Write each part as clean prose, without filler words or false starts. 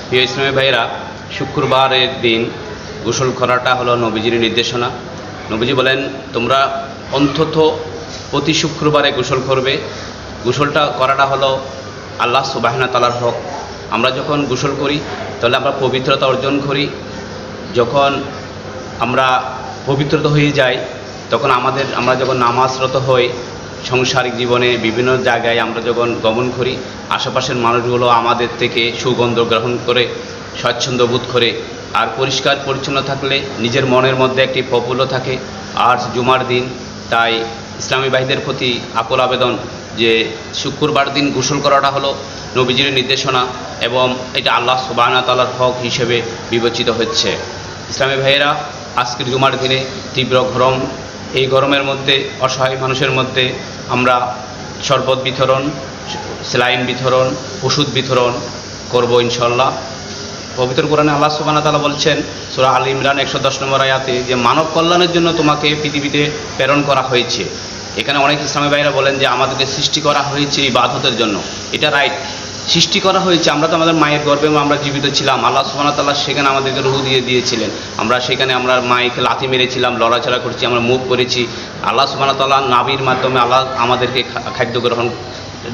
প্রিয় ইসলামী ভাইরা, শুক্রবারের দিন গোসল করাটা হলো নবীজির নির্দেশনা। নবীজি বলেন, তোমরা অন্তত প্রতি শুক্রবারে গোসল করবে। গোসলটা করাটা হলো আল্লাহ সুবহানাহু ওয়া তাআলার হক। আমরা যখন গোসল করি তাহলে আমরা পবিত্রতা অর্জন করি। যখন আমরা পবিত্রতা হয়ে যাই তখন আমরা যখন নামাজরত হই, সাংসারিক জীবনে বিভিন্ন জায়গায় আমরা যখন গমন করি, আশেপাশের মানুষগুলো আমাদের থেকে সুগন্ধ গ্রহণ করে স্বাচ্ছন্দ্য বোধ করে। আর পরিষ্কার পরিচ্ছন্ন থাকলে নিজের মনের মধ্যে একটি প্রফুল্ল থাকে। আর জুমার দিন তাই ইসলামী ভাইদের প্রতি আকুল আবেদন যে শুক্রবার দিন গোসল করাটা হলো নবীজির নির্দেশনা এবং এটা আল্লাহ সুবহানাহু ওয়া তাআলার হক হিসেবে বিবেচিত হচ্ছে। ইসলামী ভাইয়েরা, আজকের জুমার দিনে তীব্র গরম, এই গরমের মধ্যে অসহায় মানুষের মধ্যে আমরা শরবত বিতরণ, স্যালাইন বিতরণ, ওষুধ বিতরণ করব ইনশাআল্লাহ। পবিত্র কোরআনে আল্লাহ সুবহানাহু ওয়া তাআলা বলছেন সূরা আল ইমরান 110 নম্বর আয়াতে যে মানব কল্যাণের জন্য তোমাকে পৃথিবীতে প্রেরণ করা হয়েছে। এখানে অনেক ইসলামী ভাইরা বলেন যে আমাদেরকে সৃষ্টি করা হয়েছে ইবাদতের জন্য। এটা রাইট, সৃষ্টি করা হয়েছে। আমরা তো আমাদের মায়ের গর্ভে আমরা জীবিত ছিলাম। আল্লাহ সুবহানাহু ওয়া তাআলা সেখানে আমাদেরকে রূহ দিয়ে দিয়েছিলেন। আমরা সেখানে আমরা মায়েকে লাথি মেরেছিলাম, লড়াচড়া করেছি, আমরা মুভ করেছি। আল্লাহ সুবহানাহু ওয়া তাআলা নাভির মাধ্যমে আল্লাহ আমাদেরকে খাদ্য গ্রহণ,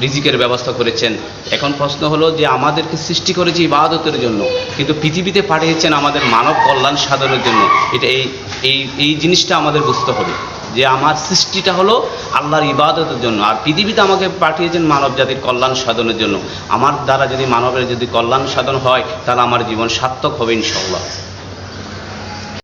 রিজিকের ব্যবস্থা করেছেন। এখন প্রশ্ন হলো যে আমাদেরকে সৃষ্টি করেছে ইবাদতের জন্য, কিন্তু পৃথিবীতে পাঠিয়েছেন আমাদের মানব কল্যাণ সাধনের জন্য। এটা এই জিনিসটা আমাদের বুঝতে হবে যে আমার সৃষ্টিটা হলো আল্লাহর ইবাদতের জন্য, আর পৃথিবীতে আমাকে পাঠিয়েছেন মানব জাতির কল্যাণ সাধনের জন্য। আমার দ্বারা যদি মানবের যদি কল্যাণ সাধন হয় তাহলে আমার জীবন সার্থক হবে ইনশাআল্লাহ।